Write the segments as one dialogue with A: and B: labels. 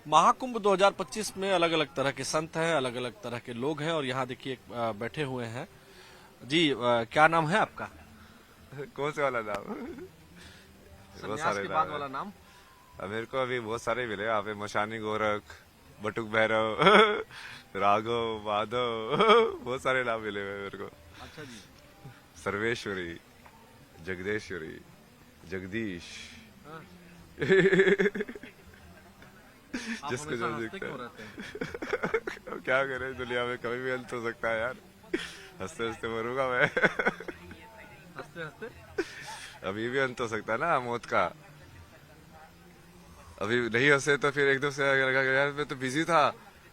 A: महाकुंभ 2025 में अलग अलग तरह के संत हैं, अलग अलग तरह के लोग हैं और यहाँ देखिए बैठे हुए हैं जी। क्या नाम है आपका?
B: कौन से वाला नाम? बहुत
A: सन्यास
B: सारे
A: के
B: नाम
A: बाद
B: है।
A: वाला नाम।
B: अब मेरे को अभी बहुत सारे मिले यहाँ पे, मशानी गोरख, बटुक भैरव, राघव, माधव, बहुत सारे नाम मिले हुए हैं मेरे को।
A: अच्छा जी।
B: सर्वेश्वरी, जगदेश्वरी, जगदीश,
A: हाँ, आप
B: जिसको
A: हमेशा
B: जो
A: हंसते
B: दिखता
A: क्यों
B: है।
A: रहते हैं?
B: अब क्या करें, दुनिया में कभी भी अंत हो सकता है यार। हंसते हंसते मरूंगा मैं।
A: हंसते हंसते।
B: अभी भी अंत हो सकता है ना मौत का। अभी नहीं हंसे तो फिर एकदम से लगा कि यार मैं तो बिजी था,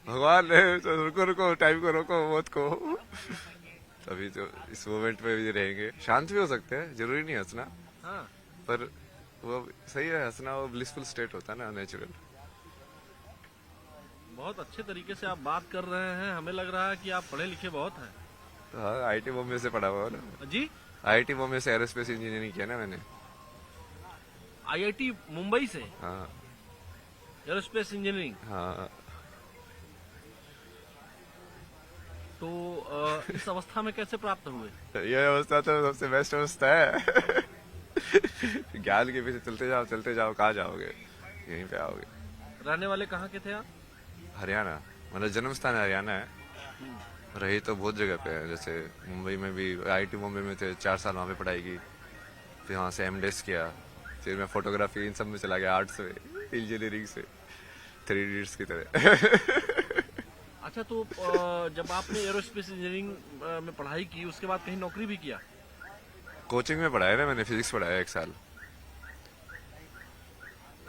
B: भगवान ने तो रुको रुको, टाइम को रोको, मौत को। तभी तो इस मोमेंट में भी रहेंगे। शांत भी हो सकते हैं, जरूरी नहीं हंसना,
A: हाँ,
B: पर वो सही है, हंसना वो ब्लिसफुल स्टेट होता है ना, नेचुरल।
A: बहुत अच्छे तरीके से आप बात कर रहे हैं। हमें लग रहा है कि आप पढ़े लिखे बहुत हैं।
B: तो हाँ, आईटी बॉम्बे से पढ़ा हुआ है ना।
A: जी।
B: आईआईटी बॉम्बे से एरोस्पेस इंजीनियरिंग किया ना मैंने।
A: आईआईटी मुंबई से
B: हाँ
A: एरोस्पेस इंजीनियरिंग।
B: हाँ।
A: तो इस अवस्था में कैसे प्राप्त हुए?
B: ये अवस्था तो सबसे बेस्ट अवस्था है। ज्ञान के पीछे चलते जाओ, कहाँ जाओगे, यहीं पे आओगे।
A: रहने वाले कहाँ के थे आप?
B: हरियाणा, मतलब जन्म स्थान हरियाणा है, रही तो बहुत जगह पे है। जैसे मुंबई में भी, आईआईटी मुंबई में थे, 4 साल वहाँ पे पढ़ाई की। फिर वहाँ से एमडेस किया। फिर मैं फोटोग्राफी इन सब में चला गया, आर्ट्स में, इंजीनियरिंग से, 3 इडियट्स की तरह।
A: अच्छा, तो जब आपने एरोस्पेस इंजीनियरिंग में पढ़ाई की उसके बाद कहीं नौकरी भी किया?
B: कोचिंग में पढ़ाया ना मैंने, फिजिक्स पढ़ाया 1 साल।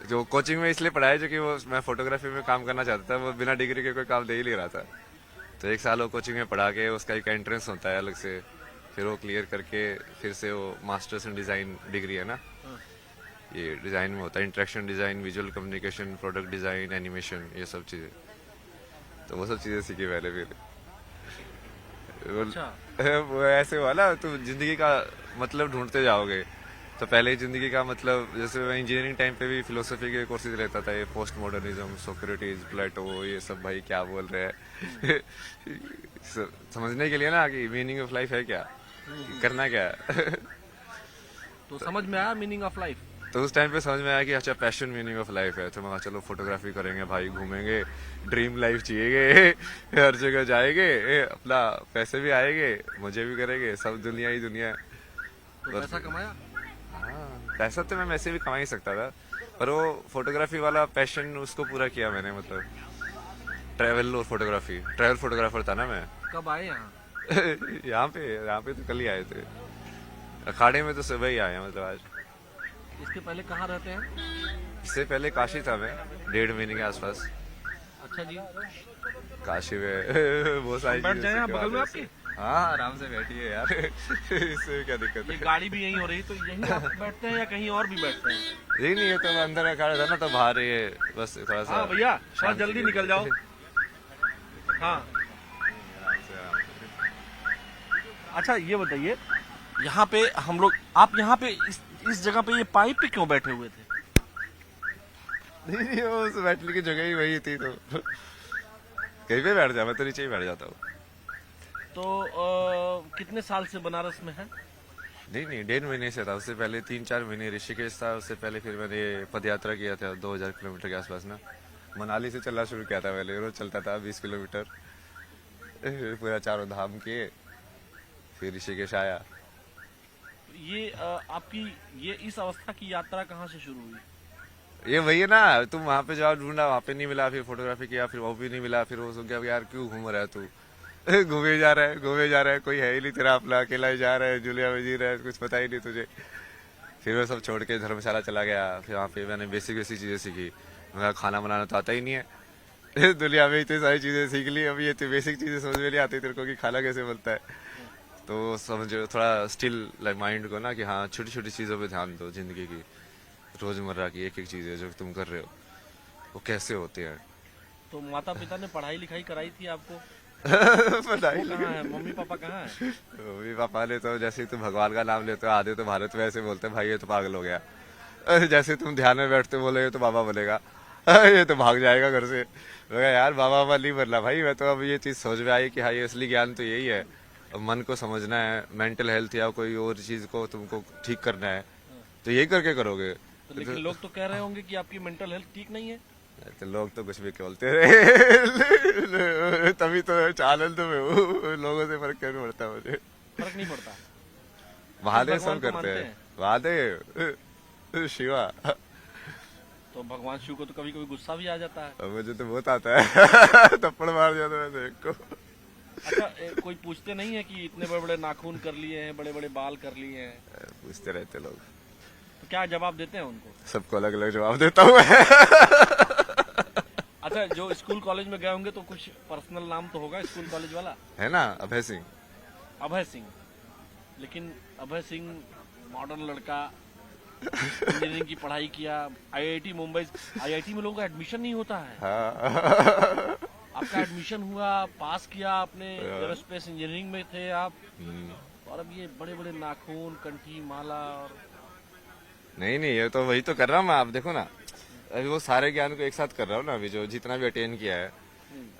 B: जो कोचिंग में इसलिए पढ़ाया जो कि वो मैं फोटोग्राफी में काम करना चाहता था, वो बिना डिग्री के कोई काम दे ही नहीं रहा था। तो 1 साल वो कोचिंग में पढ़ा के, उसका एक एंट्रेंस होता है अलग से, फिर वो क्लियर करके फिर से वो मास्टर्स इन डिज़ाइन डिग्री है ना,
A: हाँ।
B: ये डिज़ाइन में होता है, interaction design, visual communication, product design, animation, ये सब चीज़ें। तो वो सब चीज़ें सीखी मैंने फिर। वो,
A: अच्छा।
B: वो ऐसे हुआ ना, तुम जिंदगी का मतलब ढूंढते जाओगे। तो पहले ही जिंदगी का मतलब, जैसे मैं इंजीनियरिंग टाइम पे भी फिलोसफी के कोर्सेज लेता था, ये पोस्ट मॉडर्निज्म, सोक्रेटिस, प्लेटो, ये सब भाई क्या बोल रहे हैं। समझने के लिए ना कि मीनिंग ऑफ लाइफ है क्या, करना क्या है।
A: तो समझ में आया मीनिंग ऑफ लाइफ?
B: तो उस टाइम पे समझ में आया कि अच्छा, पैशन मीनिंग ऑफ लाइफ है। तो मैं कहा चलो फोटोग्राफी करेंगे भाई, घूमेंगे, ड्रीम लाइफ जिएंगे, हर जगह जाएंगे, अपना पैसे भी आएंगे, मजे भी करेंगे, सब दुनिया ही दुनिया है।
A: तो
B: बस।
A: पैसा कमाया?
B: हाँ, पैसा तो मैं वैसे भी कमा ही सकता था, पर वो फोटोग्राफी वाला पैशन, उसको पूरा किया मैंने। मतलब ट्रैवल और फोटोग्राफी, ट्रैवल फोटोग्राफर था ना मैं।
A: कब आए यहाँ?
B: यहाँ पे तो कल ही आए थे। अखाड़े में तो सुबह ही आए हैं, मतलब आज।
A: इसके पहले कहाँ रहते हैं?
B: इससे पहले काशी था मैं, 1.5 महीने के आसपास।
A: अच्छा जी।
B: काशी में बहुत सारी
A: हम बैठ
B: चीजें
A: जाए यहाँ
B: सीखने
A: बगल में
B: वाले
A: आपके?
B: हैं। हाँ, आराम से बैठिए यार। इससे क्या दिक्कत
A: ये
B: है।
A: गाड़ी भी यहीं हो रही, तो यहीं आप बैठते हैं या कहीं और भी बैठते हैं?
B: यही नहीं है, तो मैं अंदर खड़ा था ना, तो बाहर ये बस थोड़ा सा।
A: हाँ भैया, थोड़ा
B: शांति
A: जल्दी
B: के
A: निकल
B: लिए।
A: जाओ। हाँ।
B: आराम से आराम से।
A: अच्छा, ये बताइए, यहाँ पे हम लोग, आप यहाँ पे इस जगह पे, ये पाइप पे क्यों बैठे हुए थे?
B: नहीं नहीं, वो उस बैठने की जगह ही वही थी, तो कहीं पे बैठ जा, मैं तो नीचे ही बैठ जाता हूँ।
A: तो कितने साल से बनारस में है?
B: नहीं नहीं, 1.5 महीने से था। उससे पहले 3-4 महीने ऋषिकेश था। उससे पहले फिर मैंने पद यात्रा किया था 2000 किलोमीटर के आसपास ना। मनाली से चलना शुरू किया था पहले, रोज चलता था 20 किलोमीटर, पूरा चारों धाम किए, फिर ऋषिकेश आया।
A: ये आपकी ये इस अवस्था की यात्रा कहाँ से शुरू हुई?
B: ये वही है ना, तुम वहां पे जाओ, ढूंढा, वहां पे नहीं मिला, फिर फोटोग्राफी किया, फिर वो भी नहीं मिला, फिर वो सोच गया यार क्यों घूम रहा है तू। घूमे जा रहा है, घूमे जा रहा है, कोई है ही नहीं तेरा अपना, अकेला ही जा रहा है, जुलिया में जी रहा है, कुछ पता ही नहीं तुझे। फिर मैं सब छोड़ के धर्मशाला चला गया। फिर वहाँ पे मैंने बेसिक बेसिक चीजें सीखी। मैं खाना बनाना तो आता ही नहीं है। दुनिया में इतनी सारी चीजें सीख ली, अभी ये तो बेसिक चीजें समझ में नहीं आती तेरे को कि खाना कैसे बनता है। तो समझो थोड़ा स्टिल लाइक माइंड को ना, कि हाँ छोटी छोटी चीजों पे ध्यान दो, जिंदगी की रोजमर्रा की एक एक चीज है जो तुम कर रहे हो, वो कैसे होते हैं।
A: तो माता पिता ने पढ़ाई लिखाई कराई थी आपको?
B: पता ही
A: वो
B: नहीं।
A: कहाँ है, मम्मी पापा कहाँ है?
B: मम्मी पापा ने तो, जैसे ही तुम भगवान का नाम लेते हो, आधे तो भारत में ऐसे बोलते हैं भाई ये तो पागल हो गया। जैसे तुम ध्यान में बैठते बोले तो बाबा बोलेगा, ये तो भाग जाएगा घर से। मैं कहा, यार बाबा बाबा नहीं बनना भाई, मैं तो अब ये चीज सोच में आई कि हाँ ये असली ज्ञान तो यही है। अब मन को समझना है, मेंटल हेल्थ या कोई और चीज को तुमको ठीक करना है, तो यही करके करोगे।
A: तो लेकिन लोग तो कह रहे होंगे कि आपकी मेंटल हेल्थ ठीक नहीं है।
B: तो लोग तो कुछ भी बोलते रहे तभी तो आनंद में हूँ, लोगों से फर्क क्यों नहीं पड़ता मुझे।
A: फर्क नहीं पड़ता।
B: महादेव
A: भगवान
B: सब
A: को
B: करते
A: मानते
B: हैं, महादेव शिवा।
A: तो भगवान शिव को तो कभी कभी गुस्सा भी आ जाता है।
B: अब मुझे तो बहुत आता है थप्पड़ मार दिया था मैंने एक को।
A: अच्छा, कोई पूछते नहीं है कि इतने बड़े बड़े नाखून कर लिए हैं, बड़े बड़े बाल कर लिए हैं,
B: पूछते रहते लोग,
A: तो क्या जवाब देते हैं उनको?
B: सबको अलग अलग जवाब देता हूँ मैं।
A: अच्छा, जो स्कूल कॉलेज में गए होंगे तो कुछ पर्सनल नाम तो होगा स्कूल कॉलेज वाला।
B: है ना, अभय सिंह।
A: अभय सिंह। लेकिन अभय सिंह मॉडर्न लड़का, इंजीनियरिंग की पढ़ाई किया, आईआईटी मुंबई। आईआईटी में लोगों का एडमिशन नहीं होता है।
B: हाँ।
A: आपका एडमिशन हुआ, पास किया आपने, एरोस्पेस इंजीनियरिंग में थे आप, और अब ये बड़े बड़े नाखून, कंठी, माला। और
B: नहीं नहीं, ये तो वही तो कर रहा हूँ मैं। आप देखो ना, अभी वो सारे ज्ञान को एक साथ कर रहा हूँ ना, अभी जो जितना भी अटेन किया है।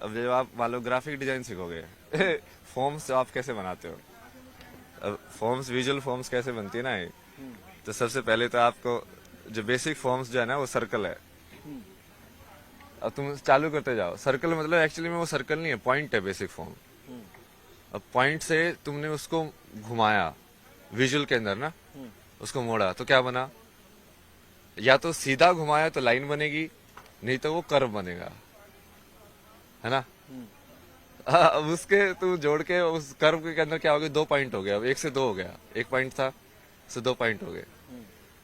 B: अब जब आप मान लो ग्राफिक डिजाइन सीखोगे, फॉर्म्स आप कैसे बनाते हो, अब फॉर्म्स, विजुअल फॉर्म्स कैसे बनती है ना ये, तो सबसे पहले तो आपको जो बेसिक फॉर्म्स जो है ना वो सर्कल है। अब तुम चालू करते जाओ, सर्कल मतलब एक्चुअली में वो सर्कल नहीं है, पॉइंट है बेसिक फॉर्म। अब पॉइंट से तुमने उसको घुमाया विजुअल के अंदर ना, उसको मोड़ा तो क्या बना, या तो सीधा घुमाया तो लाइन बनेगी, नहीं तो वो कर्व बनेगा, है ना। अब उसके तू जोड़ के उस कर्व के अंदर क्या हो गया, 2 पॉइंट हो गया, अब 1 से 2 हो गया, 1 पॉइंट था से 2 पॉइंट हो गए।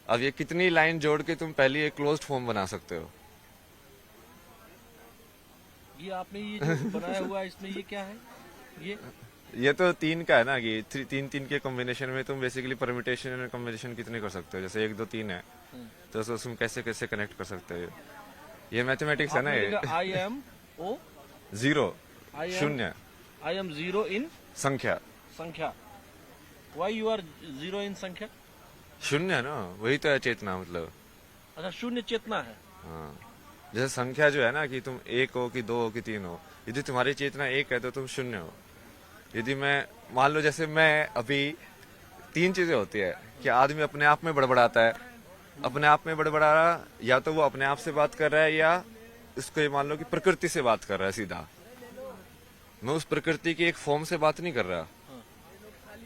B: अब ये कितनी लाइन जोड़ के तुम पहले एक क्लोज्ड फॉर्म बना सकते हो।
A: ये आपने ये जो बनाया हुआ है, इसमें ये क्या है?
B: ये तो 3 का है ना, कि 3 के कॉम्बिनेशन में तुम बेसिकली परम्यूटेशन और कॉम्बिनेशन कितने कर सकते हो, जैसे 1 2 3 है तो उसको तुम कैसे कैसे कनेक्ट कर सकते हो। ये मैथमेटिक्स है ना, ये
A: I am oh
B: 0
A: I am-
B: शून्य
A: आई एम जीरो इन
B: संख्या,
A: संख्या। Why you are zero in संख्या?
B: शून्य ना, वही तो है चेतना मतलब।
A: अच्छा, शून्य चेतना है।
B: हाँ, जैसे संख्या जो है ना, कि तुम 1 हो कि 2 हो कि 3 हो, यदि तुम्हारी चेतना 1 है तो तुम शून्य हो। यदि मैं मान लो, जैसे मैं अभी 3 चीजें होती है कि आदमी अपने आप में बड़बड़ाता है, अपने आप में बड़बड़ा रहा, या तो वो अपने आप से बात कर रहा है, या इसको ये मान लो कि प्रकृति से बात कर रहा है सीधा। मैं उस प्रकृति की एक फॉर्म से बात नहीं कर रहा,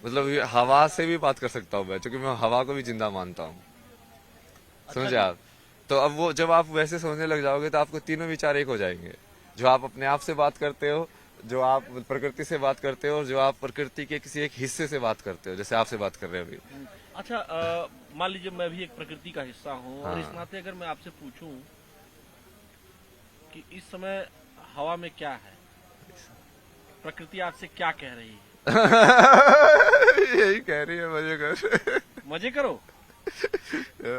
B: मतलब ये हवा से भी बात कर सकता हूँ मैं, क्योंकि मैं हवा को भी जिंदा मानता हूँ। समझे आप? तो अब वो जब आप वैसे सोचने लग जाओगे तो आपको तीनों विचार एक हो जाएंगे, जो आप अपने आप से बात करते हो, जो आप प्रकृति से बात करते हो, और जो आप प्रकृति के किसी एक हिस्से से बात करते हो, जैसे आपसे बात कर रहे हैं अभी।
A: अच्छा, मान लीजिए मैं भी एक प्रकृति का हिस्सा हूँ, और
B: हाँ।
A: इस नाते अगर मैं आपसे पूछूं कि इस समय हवा में क्या है, प्रकृति आपसे क्या कह रही है?
B: यही कह रही है, मजे कर।
A: मजे करो।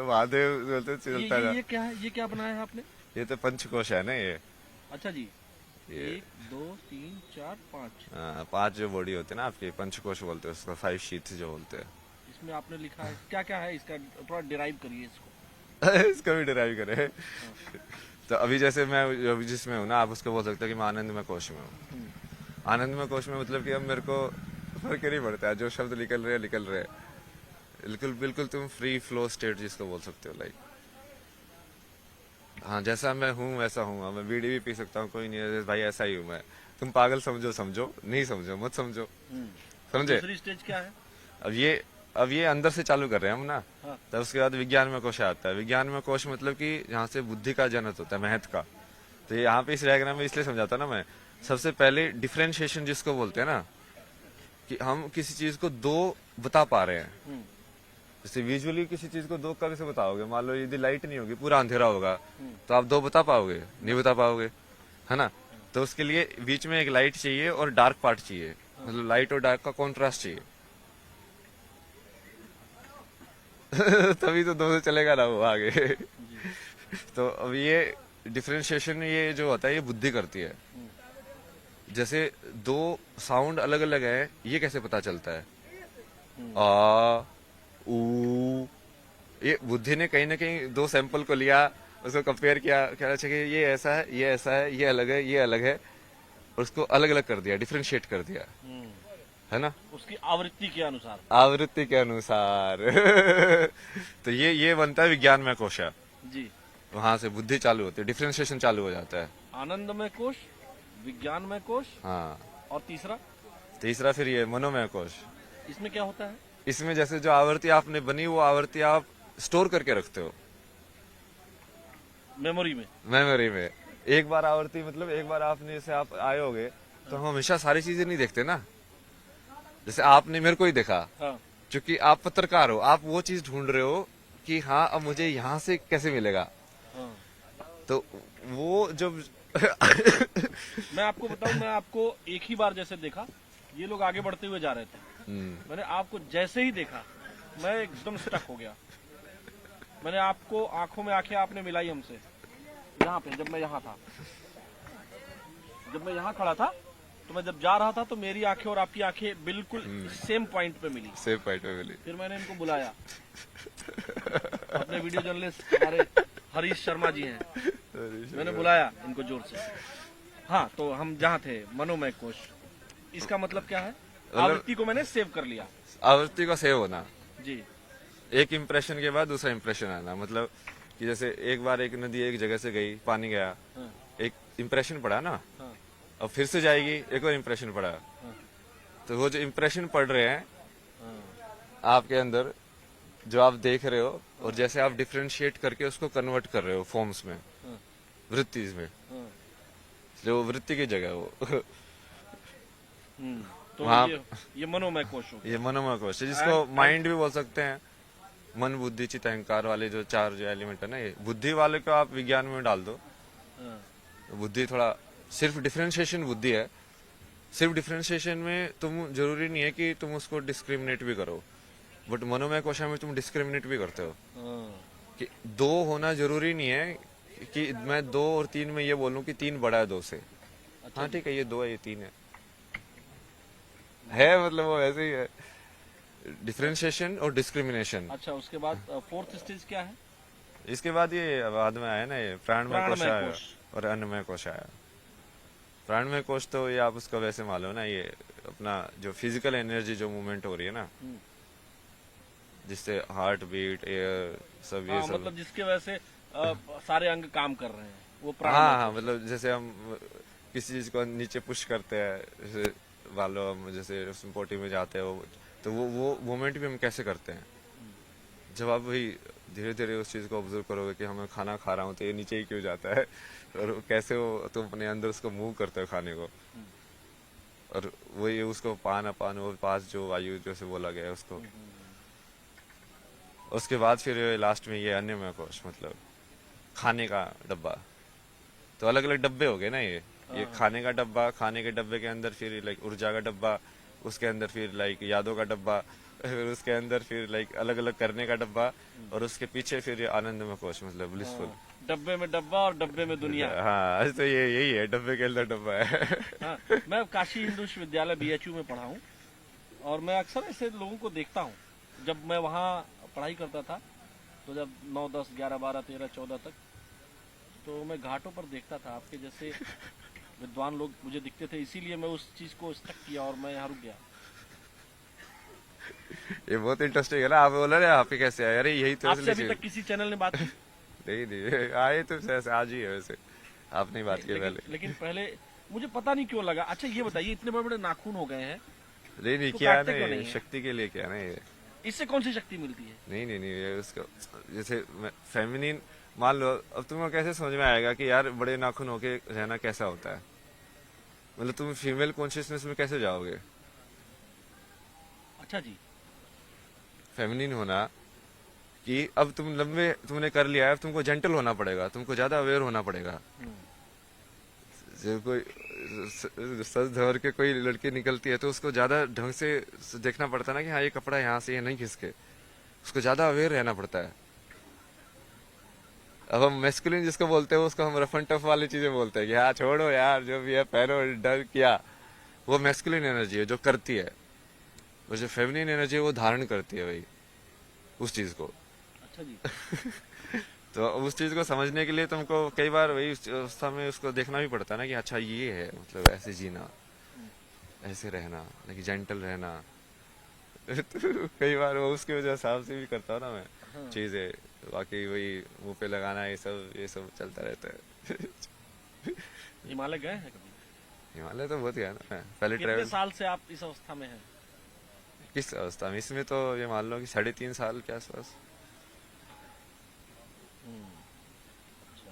B: महादेव बोलते चलता है।
A: ये क्या है? ये क्या बनाया है आपने?
B: ये तो पंचकोश है ना ये।
A: अच्छा जी,
B: ये
A: 1 2 3 4 5।
B: 5 जो बॉडी होते हैं ना आपकी, पंचकोश बोलते हैं उसको, 5 शीट्स जो बोलते हैं।
A: इसमें आपने लिखा है क्या क्या है इसका? थोड़ा डिराइव करिए इसको।
B: इसका भी डिराइव करे। तो अभी जैसे मैं अभी जिसमें हूँ ना, आप उसको बोल सकते हो कि मैं आनंदमय कोश में हूँ। आनंदमय कोश में मतलब कि अब मेरे को फर्क नहीं पड़ता है, जो शब्द निकल रहे हैं। बिल्कुल बिल्कुल तुम फ्री फ्लो स्टेट जिसको बोल सकते हो, लाइक हाँ, जैसा मैं हूँ वैसा हूँ। मैं बीड़ी भी पी सकता हूँ, कोई नहीं है भाई, ऐसा ही हूँ मैं। तुम पागल समझो, नहीं समझो मत समझो, समझे।
A: दूसरी स्टेज क्या है?
B: अब ये अंदर से चालू कर रहे हैं हम ना।
A: हाँ।
B: तब उसके बाद विज्ञान में कोश आता है। विज्ञान में कोश मतलब कि जहाँ से बुद्धि का जनक होता है, महत्व का। तो यहाँ पे इस डायग्राम में इसलिए समझाता ना मैं, सबसे पहले डिफरेंशिएशन जिसको बोलते हैं ना, कि हम किसी चीज को 2 बता पा रहे हैं। जैसे विजुअली किसी चीज को 2 कैसे बताओगे, मान लो यदि लाइट नहीं होगी, पूरा अंधेरा होगा, तो आप 2 बता पाओगे? नहीं बता पाओगे, है ना। तो उसके लिए बीच में एक लाइट चाहिए और डार्क पार्ट चाहिए, मतलब लाइट और डार्क का कॉन्ट्रास्ट चाहिए। तभी तो 2 से चलेगा ना वो आगे। तो अब ये डिफरेंशिएशन ये जो होता है, ये बुद्धि करती है। जैसे 2 साउंड अलग अलग है, ये कैसे पता चलता है? आ ऊ, ये बुद्धि ने कहीं ना कहीं 2 सैंपल को लिया उसको कंपेयर किया, कहना चाहिए कि ये ऐसा है, ये ऐसा है, ये अलग है, ये अलग है, और उसको अलग अलग कर दिया, डिफ्रेंशिएट कर दिया, है ना,
A: उसकी आवृत्ति के अनुसार।
B: आवृत्ति के अनुसार। तो ये बनता है विज्ञानमय कोश।
A: जी।
B: वहां से बुद्धि चालू होती है, डिफ्रेंशिएशन चालू हो जाता है।
A: आनंदमय कोश, विज्ञानमय कोश,
B: हाँ,
A: और तीसरा
B: तीसरा फिर ये मनोमय कोश।
A: इसमें क्या होता है?
B: इसमें जैसे जो आवृत्ति आपने बनी, वो आवृत्ति आप स्टोर करके रखते हो
A: मेमोरी में।
B: मेमोरी में। एक बार आवृत्ति मतलब एक बार आपने जैसे आप आए होगे, तो हम हमेशा सारी चीजें नहीं देखते ना। जैसे आपने मेरे को ही देखा,
A: हाँ।
B: क्योंकि आप पत्रकार हो, आप वो चीज ढूंढ रहे हो कि हाँ अब मुझे यहाँ से कैसे मिलेगा।
A: हाँ।
B: तो वो जब
A: मैं आपको बताऊं, मैं आपको एक ही बार जैसे देखा, ये लोग आगे बढ़ते हुए जा रहे थे, मैंने आपको जैसे ही देखा मैं एकदम स्टक हो गया। मैंने आपको आंखों में आंखें आपने मिलाई हमसे, यहाँ पे जब मैं यहाँ था, जब मैं यहाँ खड़ा था, तो मैं जब जा रहा था तो मेरी आंखें और आपकी आंखें बिल्कुल सेम पॉइंट पे मिली।
B: सेम पॉइंट पे मिली।
A: फिर मैंने इनको बुलाया, अपने वीडियो जर्नलिस्ट हमारे हरीश शर्मा जी हैं, मैंने बुलाया इनको जोर से। हाँ, तो हम जहाँ थे मनोमय कोश, इसका मतलब क्या है? आवृत्ति को मैंने सेव कर लिया।
B: आवृत्ति का सेव होना
A: जी।
B: एक इम्प्रेशन के बाद दूसरा इम्प्रेशन आना, मतलब कि जैसे एक बार एक नदी एक जगह से गई, पानी गया,
A: हाँ।
B: एक इम्प्रेशन पड़ा ना,
A: हाँ।
B: अब फिर से जाएगी, एक और इम्प्रेशन पड़ा। तो वो जो इम्प्रेशन पड़ रहे हैं आपके अंदर, जो आप देख रहे हो, और जैसे आप डिफ्रेंशिएट करके उसको कन्वर्ट कर रहे हो फॉर्म्स में, वृत्ति में, जो वृत्ति की जगह है वो।
A: तो
B: वहाँ
A: ये मनोमय कोश हो गया।
B: ये मनोमय कोश है, जिसको माइंड भी बोल सकते हैं। मन बुद्धि चित्त अहंकार वाले जो चार जो एलिमेंट है ना, ये बुद्धि वाले को आप विज्ञान में डाल दो।
A: हाँ।
B: बुद्धि थोड़ा सिर्फ डिफरेंशिएशन बुद्धि है। सिर्फ डिफरेंशिएशन में तुम जरूरी नहीं है कि तुम उसको डिस्क्रिमिनेट भी करो, बट मनोमय कोश में तुम डिस्क्रिमिनेट भी करते हो। कि दो होना जरूरी नहीं है कि मैं 2 और 3 में ये बोलूं कि 3 बड़ा है 2 से।
A: अच्छा।
B: हाँ ठीक है, ये 2 है, ये 3 है मतलब वो ऐसे ही है, डिफरेंशिएशन और डिस्क्रिमिनेशन।
A: अच्छा, उसके बाद फोर्थ स्टेज क्या है?
B: इसके बाद ये बाद में आया ना, ये प्राणमय कोश
A: प्राणमय
B: आया
A: कोश।
B: और अन्नमय कोश आया। प्राणमय कोश तो ये आप उसका वैसे मालूम ना, ये अपना जो फिजिकल एनर्जी जो मूवमेंट हो रही है ना, जिससे हार्ट बीट, एयर, सब ये सब,
A: मतलब जिसके वजह से सारे अंग काम कर रहे हैं, वो
B: हाँ, मतलब जैसे हम किसी चीज को नीचे पुश करते हैं, जैसे वालों हम जैसे पोटी में जाते हो, तो वो मूवमेंट भी हम कैसे करते हैं। जब आप वही धीरे धीरे उस चीज को ऑब्जर्व करोगे कि हमें खाना खा रहा हूँ तो ये नीचे ही क्यों जाता है, और कैसे वो तुम अपने अंदर उसको मूव करते हो खाने को, और वही उसको पान अपान वो पास जो वायु जैसे बोला गया है उसको। उसके बाद फिर लास्ट में ये अन्नमय कोश, मतलब खाने का डब्बा। तो अलग अलग डब्बे हो गए ना, ये खाने का डब्बा, खाने के डब्बे के अंदर फिर लाइक ऊर्जा का डब्बा, उसके अंदर फिर लाइक यादों का डब्बा, फिर उसके अंदर फिर लाइक अलग अलग करने का डब्बा, और उसके पीछे फिर ये आनंदमय कोश, मतलब ब्लिसफुल।
A: डब्बे में डब्बा और डब्बे में दुनिया।
B: हाँ, तो ये यही है, डब्बे के अंदर डब्बा है।
A: हाँ, मैं काशी हिंदू विश्वविद्यालय BHU में पढ़ा हूँ, और मैं अक्सर ऐसे लोगों को देखता हूँ। जब मैं वहाँ पढ़ाई करता था, तो जब 9, 10, 11, 12, 13, 14 तक, तो मैं घाटों पर देखता था आपके जैसे विद्वान लोग मुझे दिखते थे, इसीलिए मैं उस चीज को स्टक किया और मैं यहाँ रुक गया।
B: ये बहुत इंटरेस्टिंग है ना, आप बोला ना आपके कैसे आए, अरे यही तो
A: आपसे अभी तक किसी चैनल ने बात की?
B: नहीं आए तो ऐसे आज ही है, वैसे आपने बात की पहले।
A: लेकिन पहले मुझे पता नहीं क्यों लगा। अच्छा ये बताइए, इतने बड़े बड़े नाखून हो गए हैं,
B: नहीं
A: तो
B: क्या
A: काटते क्यों
B: ना,
A: नहीं है?
B: शक्ति के लिए क्या ना, ये
A: इससे कौन सी शक्ति मिलती है?
B: नहीं ये उसको जैसे फेमिनिन मान लो। अब तुम्हें कैसे समझ में आएगा कि यार बड़े नाखून होके रहना कैसा होता है, मतलब तुम फीमेल कॉन्शियसनेस में कैसे जाओगे।
A: अच्छा जी।
B: फेमिनिन होना कि अब तुम लंबे तुमने कर लिया है, अब तुमको जेंटल होना पड़ेगा, तुमको ज्यादा अवेयर होना पड़ेगा। जब कोई सज धवर के कोई लड़की निकलती है तो उसको ज्यादा ढंग से देखना पड़ता है ना, कि हाँ ये कपड़ा यहाँ से ये नहीं खिसके, उसको ज्यादा अवेयर रहना पड़ता है। अब हम मैस्कुलिन जिसको बोलते हैं उसको हम रफ एंड टफ वाली चीजें बोलते हैं कि हाँ छोड़ो यार जो भी है पहनो, डर किया, वो मैस्कुलिन एनर्जी है जो करती है, और जो फेमिनिन एनर्जी है वो धारण करती है भाई उस चीज को।
A: अच्छा जी।
B: तो उस चीज को समझने के लिए तुमको कई बार वही उस अवस्था में उसको देखना भी पड़ता है ना कि अच्छा ये है, मतलब ऐसे जीना, ऐसे रहना, लेकिन जेंटल रहना। तो कई बार वो उसकी वजह हिसाब से भी करता हूँ ना मैं चीजें, बाकी वही मुंह पे लगाना ये सब चलता रहता है।
A: हिमालय गए हैं कभी?
B: हिमालय तो बहुत गया ना मैं, पहले
A: कितने
B: ट्रैवल।
A: साल से आप इस अवस्था में हैं?
B: किस अवस्था में? इसमें तो ये मान लो कि 3.5 साल के आसपास।
A: अच्छा।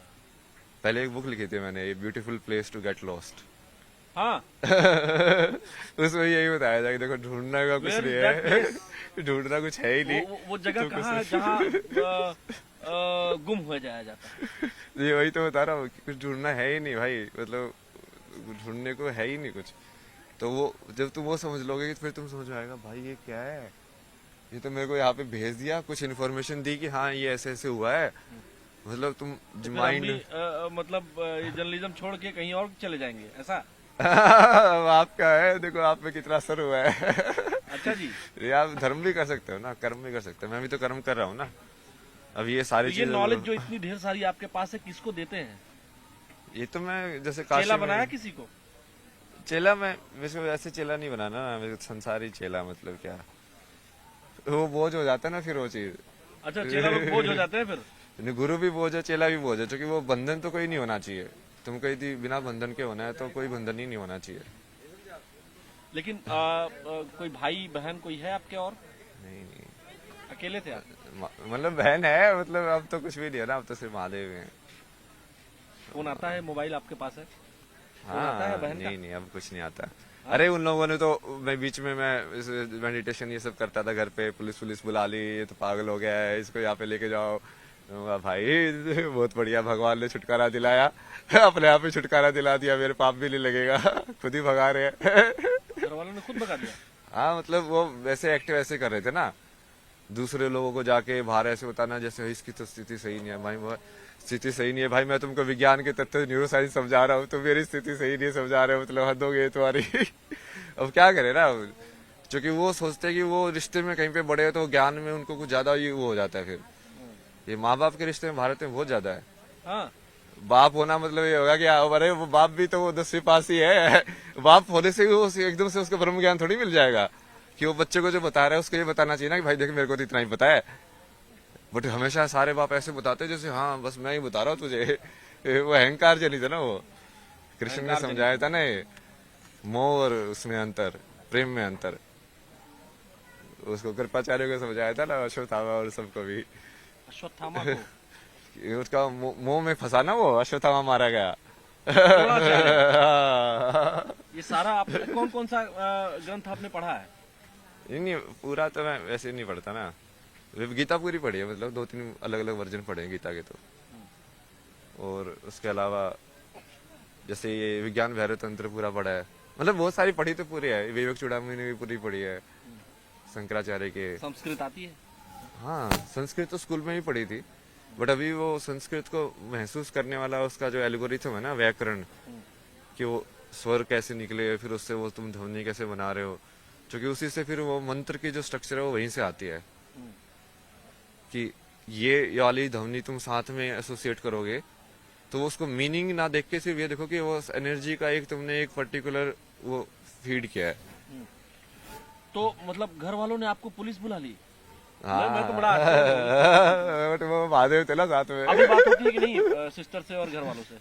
B: पहले एक बुक लिखी थी मैंने, beautiful place to get lost.
A: हाँ।
B: उसमें यही बताया था कि देखो ढूंढना का कुछ
A: Where
B: नहीं
A: is that
B: है, ढूंढना कुछ है ही नहीं।
A: वो जगह
B: तो
A: कहाँ है जहाँ गुम हो जाया जाता है?
B: ये वही तो बता रहा हूँ कि कुछ ढूंढना है ही नहीं भाई, मतलब ढूंढने को है ही नहीं कुछ। तो वो जब तुम वो समझ लोगे फिर तुम समझ में आएगा भाई ये क्या है, ये तो मेरे को यहाँ पे भेज दिया, कुछ इन्फॉर्मेशन दी कि हाँ ये ऐसे ऐसे हुआ है, मतलब तुम
A: तो फिर हम
B: माइंड
A: भी मतलब ये जर्नलिज्म छोड़ के कहीं और चले जाएंगे ऐसा?
B: आपका है, देखो आप पे कितना असर हुआ है।
A: अच्छा जी।
B: ये आप धर्म भी कर सकते हो ना, कर्म भी कर सकते हो, मैं भी तो कर्म कर रहा हूँ ना। अब ये
A: तो
B: सारी
A: ये
B: चीजें
A: नॉलेज जो इतनी ढेर सारी आपके पास है किसको देते हैं?
B: ये तो मैं जैसे
A: चेला
B: काशी
A: बनाया
B: में
A: किसी को?
B: चेला, मैं वैसे वैसे चेला नहीं बनाना ना, मेरे संसारी चेला, मतलब क्या वो बोझ हो जाता है ना फिर वो चीज।
A: अच्छा, चेला लोग बोझ हो जाते हैं फिर?
B: गुरु भी बोझ है, चेला भी बोझ है, क्योंकि वो बंधन तो कोई नहीं होना चाहिए। तुम कहीं थी बिना बंधन के होना है तो कोई बंधन ही नहीं होना चाहिए।
A: लेकिन कोई भाई बहन कोई है आपके और?
B: नहीं नहीं,
A: अकेले थे आप?
B: मतलब बहन है, मतलब अब तो कुछ भी नहीं है ना, अब तो सिर्फ महादेव हैं।
A: फोन आता है, मोबाइल आपके पास है? फोन आता है
B: हाँ
A: बहन का?
B: नहीं नहीं, अब कुछ नहीं आता। अरे उन लोगों ने तो, मैं बीच में मैं मेडिटेशन ये सब करता था घर पे, पुलिस बुला ली, ये तो पागल हो गया है, इसको यहाँ पे लेके जाओ। भाई बहुत बढ़िया, भगवान ने छुटकारा दिलाया, अपने आप ही छुटकारा दिला दिया, मेरे पाप भी नहीं लगेगा, खुद ही भगा रहे हैं।
A: घर वालों ने खुद भगा दिया?
B: हाँ मतलब वो वैसे एक्टिव ऐसे कर रहे थे ना, दूसरे लोगों को जाके बाहर ऐसे बताना जैसे इसकी तो स्थिति सही नहीं है भाई, वो स्थिति सही नहीं है भाई, मैं तुमको विज्ञान के तथ्य न्यूरो साइंस समझा रहा हूँ, तो मेरी स्थिति सही नहीं समझा रहे हो, मतलब हद हो गई तुम्हारी। अब क्या करे ना, क्योंकि वो सोचते हैं कि वो रिश्ते में कहीं पे बड़े हो तो ज्ञान में उनको कुछ ज्यादा ही वो हो जाता है। फिर ये माँ बाप के रिश्ते में भारत में बहुत ज्यादा है।
A: हाँ।
B: बाप होना मतलब ये होगा कि अरे वो बाप भी तो वो 10वीं पास ही है, बाप होने से वो एकदम से उसको ब्रह्म ज्ञान थोड़ी मिल जाएगा कि वो बच्चे को जो बता रहा है उसको ये बताना चाहिए ना कि भाई देख मेरे को तो इतना ही पता है। बट हमेशा सारे बाप ऐसे बताते हैं जैसे हाँ बस मैं ही बता रहा हूँ तुझे। वो अहंकार चली था ना, वो कृष्ण ने समझाया था ना, ये मोह और उसमें अंतर, प्रेम में अंतर, उसको कृपाचार्य को समझाया था ना, अश्वत्थामा और सबको भी।
A: अश्वत्थामा को?
B: उसका मुंह में फंसा ना वो, अश्वत्थामा मारा गया।
A: ये सारा आप कौन कौन सा ग्रंथ आपने पढ़ा है?
B: नहीं पूरा तो मैं वैसे नहीं पढ़ता ना, गीता पूरी पढ़ी है, मतलब 2-3 अलग अलग वर्जन पढ़े हैं गीता के तो। और उसके अलावा जैसे ये विज्ञान भैरव तंत्र पूरा पढ़ा है, मतलब बहुत सारी पढ़ी तो पूरी है, विवेक चूड़ामणि ने भी पूरी पढ़ी है, शंकराचार्य के।
A: संस्कृत आती है?
B: हाँ संस्कृत तो स्कूल में ही पढ़ी थी, बट अभी वो संस्कृत को महसूस करने वाला उसका जो एल्गोरिथम है ना, व्याकरण, कि वो स्वर कैसे निकले, फिर उससे वो तुम ध्वनि कैसे बना रहे हो, क्योंकि उसी से फिर वो मंत्र की जो स्ट्रक्चर है वो वहीं से आती है कि ये वाली ध्वनि तुम साथ में एसोसिएट करोगे तो वो उसको मीनिंग ना देख के सिर्फ ये देखो कि वो एनर्जी का एक तुमने एक पर्टिकुलर वो फीड किया है।
A: तो मतलब घर वालों ने आपको पुलिस बुला ली?
B: हाँ
A: मैं तो बड़ा अच्छा
B: बट वो महादेव थे ना साथ में।
A: अभी बात होती है कि नहीं सिस्टर से और घर वालों से?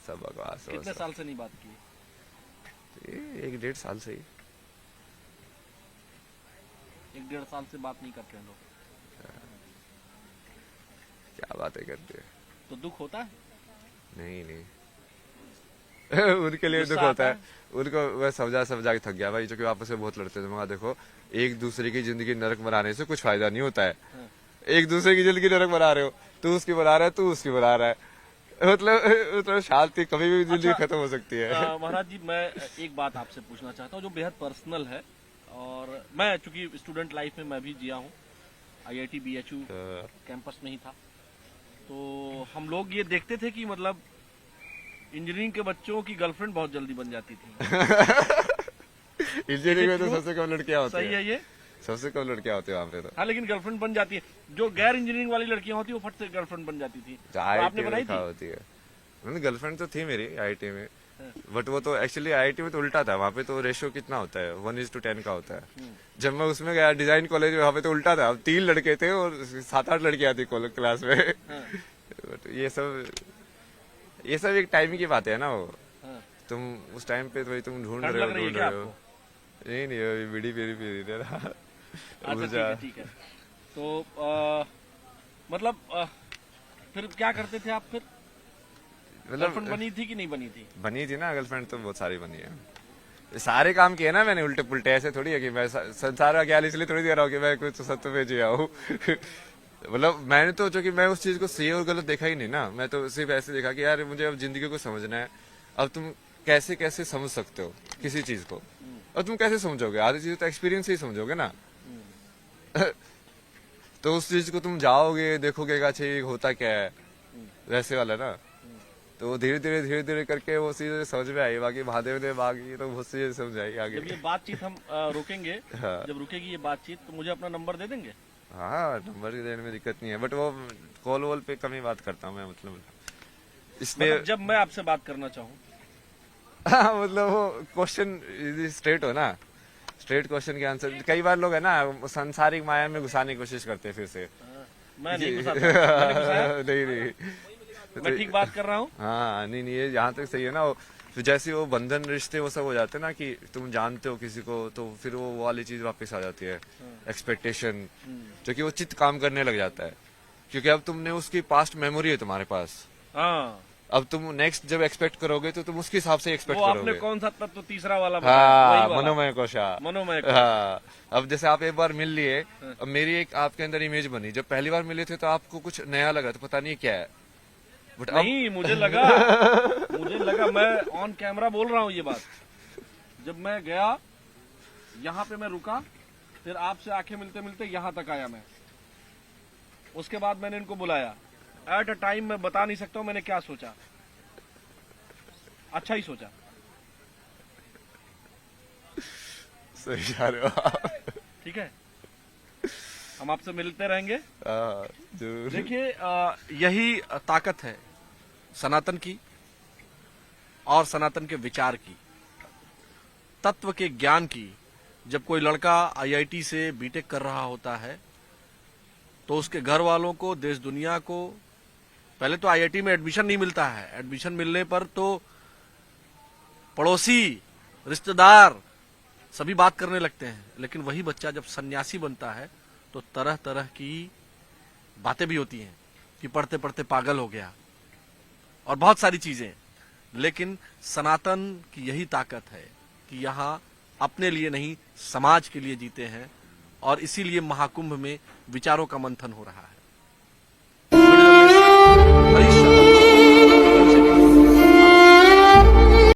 B: सब बकवास।
A: कितने साल से नहीं बात की?
B: 1-1.5 साल से ही।
A: 1-1.5 साल से बात नहीं करते हैं लोग?
B: क्या बातें करते हैं।
A: तो दुख होता है?
B: नहीं उनके लिए दुख होता है, उनको मैं समझा के थक गया भाई, क्योंकि आपस में बहुत लड़ते थे। मगर देखो एक दूसरे की जिंदगी नरक बनाने से कुछ फायदा नहीं होता है। एक दूसरे की जिंदगी नरक बना रहे हो, तू उसकी बना रहा है, तू उसकी बना रहा है, मतलब शांति कभी भी जिंदगी खत्म हो सकती है।
A: महाराज जी मैं एक बात आपसे पूछना चाहता हूँ जो बेहद पर्सनल है, और मैं चूंकि स्टूडेंट लाइफ में मैं भी जिया हूँ, IIT BHU कैंपस में ही था, तो हम लोग ये देखते थे कि मतलब इंजीनियरिंग के बच्चों की गर्लफ्रेंड बहुत जल्दी बन जाती थी।
B: इंजीनियरिंग में तो सबसे कम लड़कियां होती
A: सही है ये?
B: सबसे कम लड़कियां होती है वहाँ पे तो।
A: हाँ, लेकिन गर्लफ्रेंड बन जाती है। जो गैर इंजीनियरिंग वाली लड़कियां होती है वो फट से गर्लफ्रेंड बन जाती थी। तो आपने
B: आईआईटी
A: बनाई
B: में कहाँ
A: थी?
B: होती है? मैंने गर्लफ्रेंड तो थी मेरी आईआईटी में, बट वो तो एक्चुअली आईआईटी में तो उल्टा था। वहाँ पे तो रेशियो कितना होता है, 1:10 का होता है। जब मैं उसमें गया डिजाइन कॉलेज में, वहाँ पे तो उल्टा था, 3 लड़के थे और 7-8 लड़कियां थी क्लास में। बट ये सब एक टाइम की बात है ना। वो
A: हाँ।
B: तुम उस टाइम पे तो तुम ढूंढ
A: ठंड
B: रहे हो
A: लग रही है
B: ढूंढ
A: क्या
B: रहे हो।
A: आपको?
B: नहीं अभी बीड़ी पी रही ना।
A: अच्छा, ठीक है, ठीक है। तो मतलब फिर क्या करते थे आप? फिर गर्लफ्रेंड
B: मतलब
A: बनी थी कि नहीं बनी थी?
B: बनी थी ना गर्लफ्रेंड, तो बहुत सारी बनी है। सारे काम किए ना मैंने उल्टे पुल्टे, ऐसे थोड़ी है कि मैं संसार का ज्ञान इसलिए थोड़ी दे रहा हूँ कि मैं कुछ सत्य पे जिया हूँ। मतलब मैंने तो जो कि मैं उस चीज को सही और गलत देखा ही नहीं ना। मैं तो सिर्फ ऐसे देखा कि यार मुझे अब जिंदगी को समझना है। अब तुम कैसे कैसे समझ सकते हो किसी चीज को, और तुम कैसे समझोगे? आधी चीज तो एक्सपीरियंस से ही समझोगे ना। तो उस चीज को तुम जाओगे देखोगे कि अच्छा ये होता क्या है, वैसे वाला ना। तो धीरे धीरे करके वो चीजें समझ में आई। बाकी महादेव ने बाकी तो बहुत चीजें समझ आई आगे।
A: जब ये बातचीत हम रोकेंगे,
B: हाँ।
A: जब रुकेगी ये बातचीत, तो मुझे अपना नंबर दे देंगे?
B: हाँ, नंबर देने में दिक्कत नहीं है, बट वो कॉल वॉल पे कम ही बात करता हूँ मैं। मतलब इसमें
A: मतलब जब मैं आपसे बात करना चाहूँ?
B: हाँ, मतलब वो क्वेश्चन स्ट्रेट हो ना, स्ट्रेट क्वेश्चन के आंसर। कई बार लोग है ना सांसारिक माया में घुसाने की कोशिश करते हैं फिर से।
A: मैं नहीं घुसाता, मैंने घुसाया?
B: नहीं
A: मैं ठीक बात कर रहा हूँ?
B: हाँ, नहीं ये यहाँ तक सही है ना। फिर जैसे वो बंधन रिश्ते वो सब हो जाते हैं ना कि तुम जानते हो किसी को, तो फिर वो वाली चीज वापस आ जाती है, एक्सपेक्टेशन, जो कि वो चित्त काम करने लग जाता है। क्योंकि अब तुमने उसकी पास्ट मेमोरी है तुम्हारे पास।
A: हाँ।
B: अब तुम नेक्स्ट जब एक्सपेक्ट करोगे तो तुम उसके हिसाब से एक्सपेक्ट
A: वो
B: करोगे।
A: आपने कौन सा तत्व तीसरा वाला बताया?
B: हाँ,
A: वही वाला।
B: मनोमय कोशा।
A: मनोमय कोश।
B: हाँ, अब जैसे आप एक बार मिल लिए, अब मेरी एक आपके अंदर इमेज बनी। जब पहली बार मिले थे तो आपको कुछ नया लगा, तो पता नहीं क्या है, बट अब
A: नहीं, मुझे लगा मैं ऑन कैमरा बोल रहा हूँ ये बात। जब मैं गया, यहाँ पे मैं रुका, फिर आपसे आंखें मिलते मिलते यहाँ तक आया मैं। उसके बाद मैंने इनको बुलाया। एट अ टाइम मैं बता नहीं सकता हूँ मैंने क्या सोचा। अच्छा ही सोचा।
B: सही जा रहे हो आप।
A: ठीक है, हम आपसे मिलते रहेंगे।
B: हाँ, जरूर।
A: देखिए, यही ताकत है सनातन की और सनातन के विचार की, तत्व के ज्ञान की। जब कोई लड़का आईआईटी से बीटेक कर रहा होता है तो उसके घर वालों को, देश दुनिया को, पहले तो आईआईटी में एडमिशन नहीं मिलता है। एडमिशन मिलने पर तो पड़ोसी, रिश्तेदार सभी बात करने लगते हैं। लेकिन वही बच्चा जब सन्यासी बनता है तो तरह तरह की बातें भी होती हैं कि पढ़ते पढ़ते पागल हो गया और बहुत सारी चीजें। लेकिन सनातन की यही ताकत है कि यहाँ अपने लिए नहीं, समाज के लिए जीते हैं, और इसीलिए महाकुंभ में विचारों का मंथन हो रहा है।